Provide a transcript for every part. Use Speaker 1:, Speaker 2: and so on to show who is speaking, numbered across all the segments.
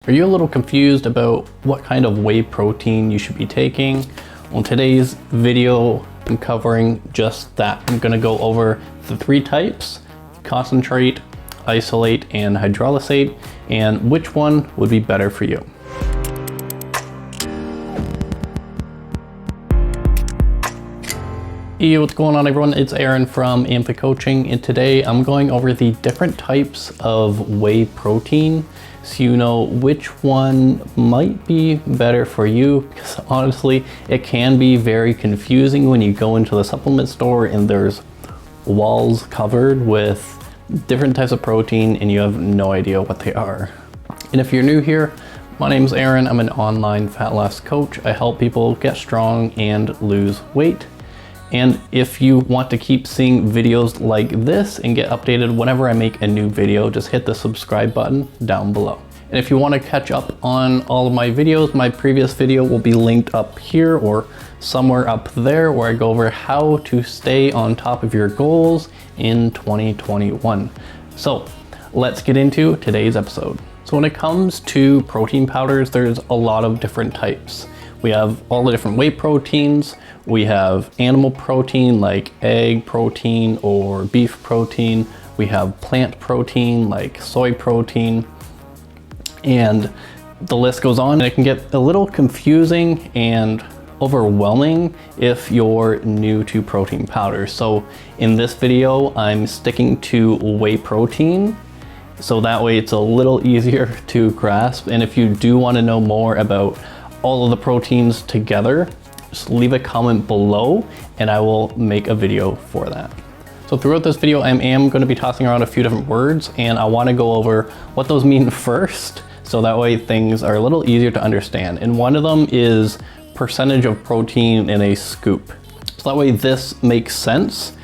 Speaker 1: Are you a little confused about what kind of whey protein you should be taking? On today's video, I'm covering just that. I'm gonna go over the three types: concentrate, isolate, and hydrolysate, and which one would be better for you. Hey, what's going on everyone? It's Aaron from AMFIT Coaching, and today I'm going over the different types of whey protein so you know which one might be better for you, because honestly, it can be very confusing when you go into the supplement store and there's walls covered with different types of protein and you have no idea what they are. And if you're new here, my name's Aaron. I'm an online fat loss coach. I help people get strong and lose weight. And if you want to keep seeing videos like this and get updated whenever I make a new video, just hit the subscribe button down below. And if you want to catch up on all of my videos, my previous video will be linked up here or somewhere up there, where I go over how to stay on top of your goals in 2021. So let's get into today's episode. So when it comes to protein powders, there's a lot of different types. We have all the different whey proteins. We have animal protein like egg protein or beef protein. We have plant protein like soy protein. And the list goes on, and it can get a little confusing and overwhelming if you're new to protein powders. So in this video, I'm sticking to whey protein, so that way it's a little easier to grasp. And if you do want to know more about all of the proteins together, just leave a comment below and I will make a video for that. So throughout this video, I am going to be tossing around a few different words, and I want to go over what those mean first, so that way things are a little easier to understand. And one of them is percentage of protein in a scoop. So that way this makes sense.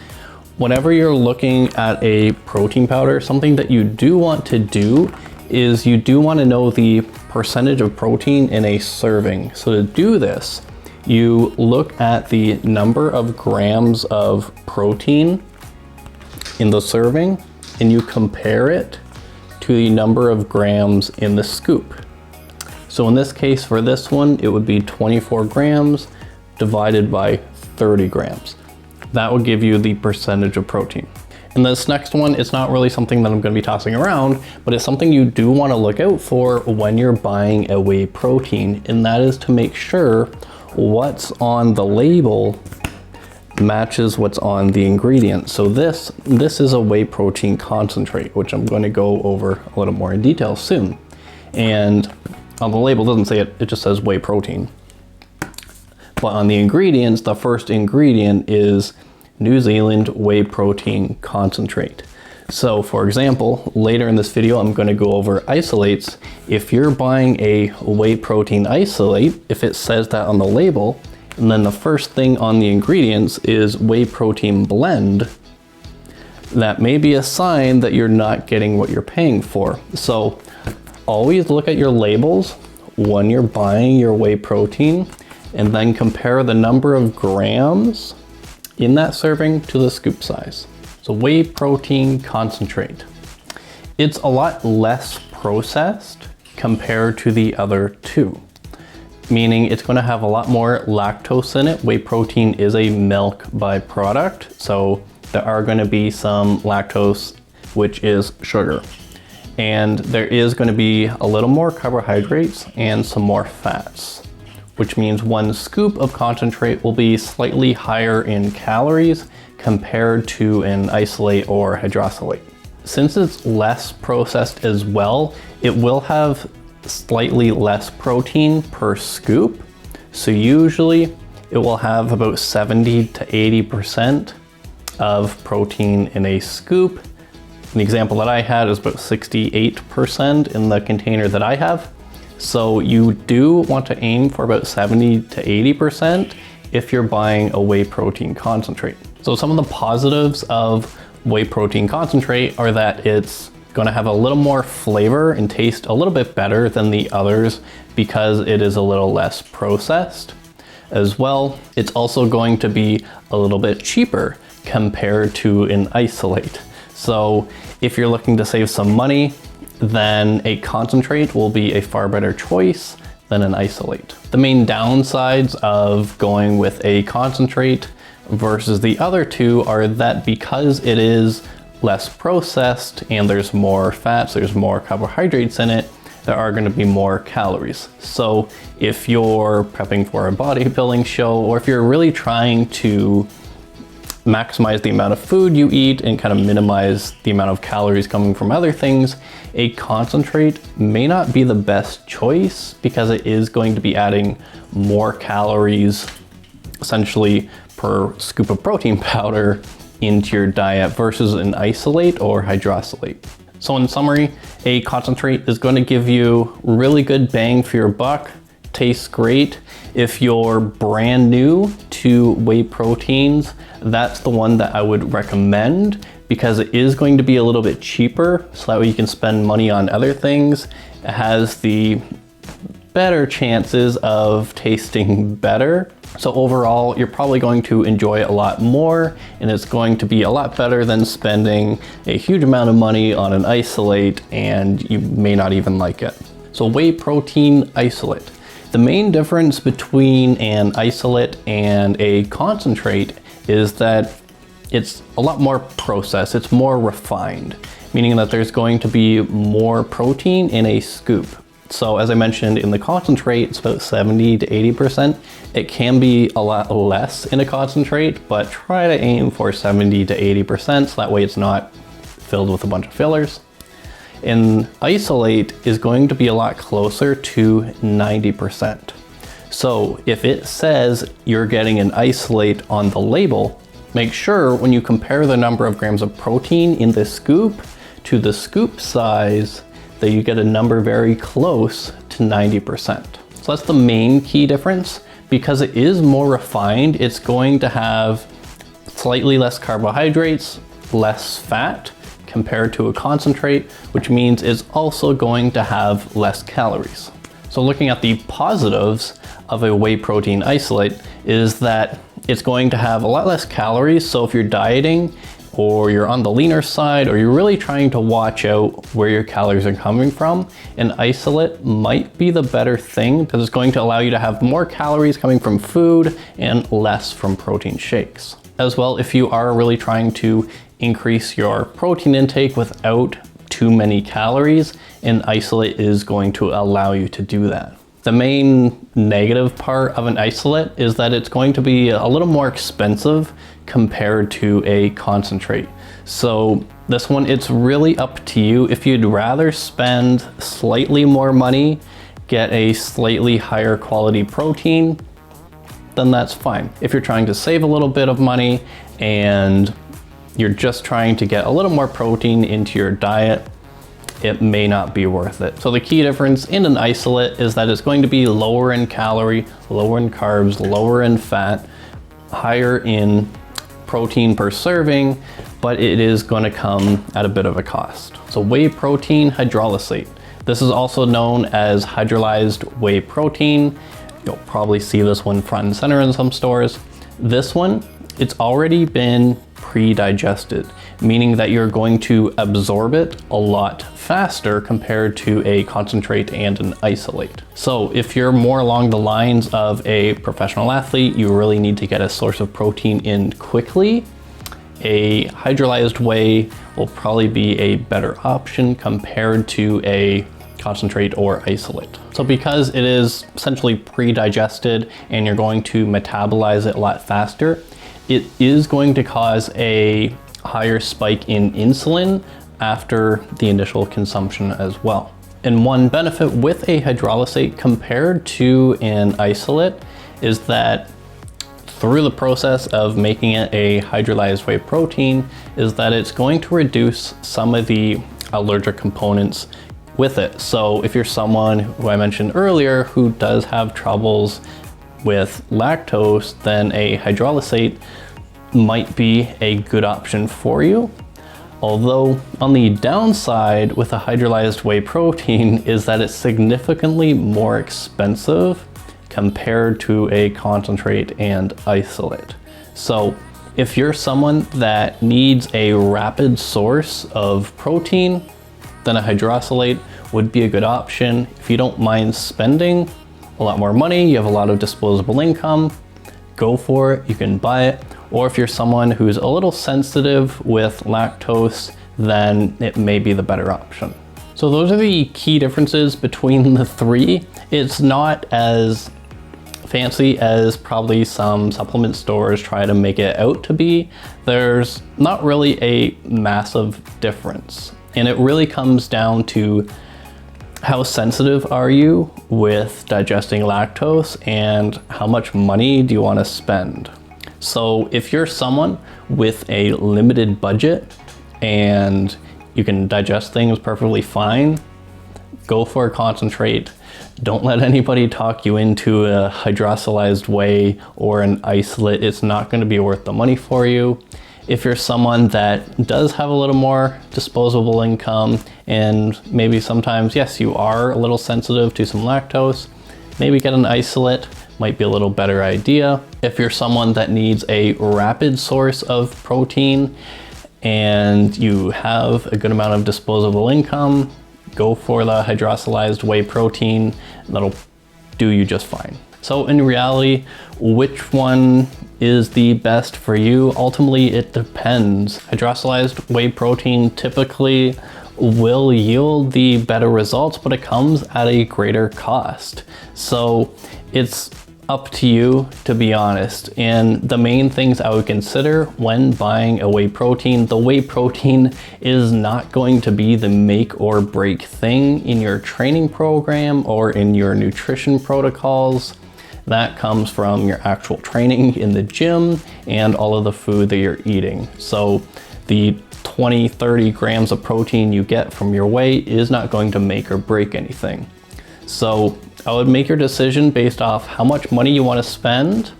Speaker 1: Whenever you're looking at a protein powder, something that you do want to do is you do want to know the percentage of protein in a serving. So to do this, you look at the number of grams of protein in the serving and you compare it to the number of grams in the scoop. So in this case, for this one, it would be 24 grams divided by 30 grams. That would give you the percentage of protein. And this next one, it's not really something that I'm going to be tossing around, but it's something you do want to look out for when you're buying a whey protein, and that is to make sure what's on the label matches what's on the ingredient. So this is a whey protein concentrate, which I'm going to go over a little more in detail soon. And on the label, it doesn't say it, it just says whey protein. But on the ingredients, the first ingredient is New Zealand whey protein concentrate. So for example, later in this video, I'm going to go over isolates. If you're buying a whey protein isolate, if it says that on the label, and then the first thing on the ingredients is whey protein blend, that may be a sign that you're not getting what you're paying for. So always look at your labels when you're buying your whey protein, and then compare the number of grams in that serving to the scoop size. So whey protein concentrate. It's a lot less processed compared to the other two, meaning it's going to have a lot more lactose in it. Whey protein is a milk byproduct, so there are going to be some lactose, which is sugar. And there is going to be a little more carbohydrates and some more fats, which means one scoop of concentrate will be slightly higher in calories compared to an isolate or hydrolysate. Since it's less processed as well, it will have slightly less protein per scoop. So usually it will have about 70 to 80% of protein in a scoop. The example that I had is about 68% in the container that I have. So you do want to aim for about 70 to 80% if you're buying a whey protein concentrate. So some of the positives of whey protein concentrate are that it's going to have a little more flavor and taste a little bit better than the others because it is a little less processed. As well, it's also going to be a little bit cheaper compared to an isolate. So if you're looking to save some money then a concentrate will be a far better choice than an isolate. The main downsides of going with a concentrate versus the other two are that because it is less processed and there's more fats, there's more carbohydrates in it, there are going to be more calories. So if you're prepping for a bodybuilding show, or if you're really trying to maximize the amount of food you eat and kind of minimize the amount of calories coming from other things, a concentrate may not be the best choice because it is going to be adding more calories essentially per scoop of protein powder into your diet versus an isolate or hydrolysate. So in summary, a concentrate is going to give you really good bang for your buck, tastes great. If you're brand new to whey proteins, that's the one that I would recommend because it is going to be a little bit cheaper, so that way you can spend money on other things. It has the better chances of tasting better. So overall, you're probably going to enjoy it a lot more, and it's going to be a lot better than spending a huge amount of money on an isolate and you may not even like it. So whey protein isolate. The main difference between an isolate and a concentrate is that it's a lot more processed, it's more refined, meaning that there's going to be more protein in a scoop. So as I mentioned, in the concentrate, it's about 70 to 80%. It can be a lot less in a concentrate, but try to aim for 70 to 80%, so that way it's not filled with a bunch of fillers. An isolate is going to be a lot closer to 90%. So if it says you're getting an isolate on the label, make sure when you compare the number of grams of protein in the scoop to the scoop size that you get a number very close to 90%. So that's the main key difference. Because it is more refined, it's going to have slightly less carbohydrates, less fat compared to a concentrate, which means it's also going to have less calories. So looking at the positives of a whey protein isolate is that it's going to have a lot less calories. So if you're dieting or you're on the leaner side, or you're really trying to watch out where your calories are coming from, an isolate might be the better thing because it's going to allow you to have more calories coming from food and less from protein shakes. As well, if you are really trying to increase your protein intake without too many calories, an isolate is going to allow you to do that. The main negative part of an isolate is that it's going to be a little more expensive compared to a concentrate. So this one, it's really up to you. If you'd rather spend slightly more money, get a slightly higher quality protein, then that's fine. If you're trying to save a little bit of money and you're just trying to get a little more protein into your diet, it may not be worth it. So the key difference in an isolate is that it's going to be lower in calorie, lower in carbs, lower in fat, higher in protein per serving, but it is going to come at a bit of a cost. So whey protein hydrolysate. This is also known as hydrolyzed whey protein. You'll probably see this one front and center in some stores. This one, it's already been pre-digested, meaning that you're going to absorb it a lot faster compared to a concentrate and an isolate. So if you're more along the lines of a professional athlete, you really need to get a source of protein in quickly, a hydrolyzed whey will probably be a better option compared to a concentrate or isolate. So because it is essentially pre-digested and you're going to metabolize it a lot faster, it is going to cause a higher spike in insulin after the initial consumption as well. And one benefit with a hydrolysate compared to an isolate is that through the process of making it a hydrolyzed whey protein is that it's going to reduce some of the allergic components with it. So if you're someone who I mentioned earlier who does have troubles with lactose, then a hydrolysate might be a good option for you. Although on the downside with a hydrolyzed whey protein is that it's significantly more expensive compared to a concentrate and isolate. So if you're someone that needs a rapid source of protein, then a Hydrolyzed would be a good option. If you don't mind spending a lot more money, you have a lot of disposable income, go for it, you can buy it. Or if you're someone who's a little sensitive with lactose, then it may be the better option. So those are the key differences between the three. It's not as fancy as probably some supplement stores try to make it out to be. There's not really a massive difference. And it really comes down to how sensitive are you with digesting lactose and how much money do you want to spend. So if you're someone with a limited budget and you can digest things perfectly fine, go for a concentrate. Don't let anybody talk you into a hydrolyzed whey or an isolate. It's not going to be worth the money for you. If you're someone that does have a little more disposable income and maybe sometimes, yes, you are a little sensitive to some lactose, maybe get an isolate, might be a little better idea. If you're someone that needs a rapid source of protein and you have a good amount of disposable income, go for the hydrolyzed whey protein. That'll do you just fine. So in reality, which one is the best for you? Ultimately, it depends. Hydrolyzed whey protein typically will yield the better results, but it comes at a greater cost. So it's up to you, to be honest. And the main things I would consider when buying a whey protein, the whey protein is not going to be the make or break thing in your training program or in your nutrition protocols. That comes from your actual training in the gym and all of the food that you're eating. So the 20, 30 grams of protein you get from your whey is not going to make or break anything. So I would make your decision based off how much money you want to spend,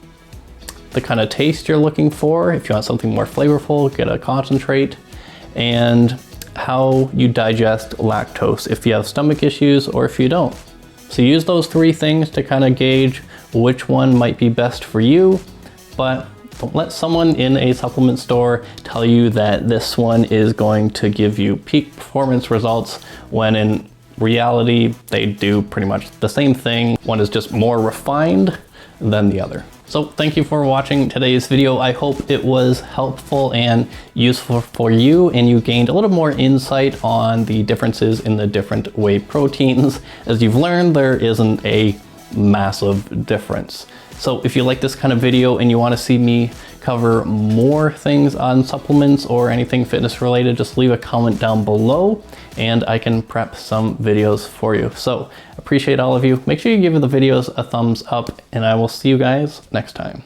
Speaker 1: the kind of taste you're looking for. If you want something more flavorful, get a concentrate, and how you digest lactose, if you have stomach issues or if you don't. So use those three things to kind of gauge which one might be best for you, but don't let someone in a supplement store tell you that this one is going to give you peak performance results when in reality they do pretty much the same thing. One is just more refined than the other. So thank you for watching today's video. I hope it was helpful and useful for you and you gained a little more insight on the differences in the different whey proteins. As you've learned, there isn't a massive difference. So if you like this kind of video and you want to see me cover more things on supplements or anything fitness related, just leave a comment down below and I can prep some videos for you. So appreciate all of you. Make sure you give the videos a thumbs up and I will see you guys next time.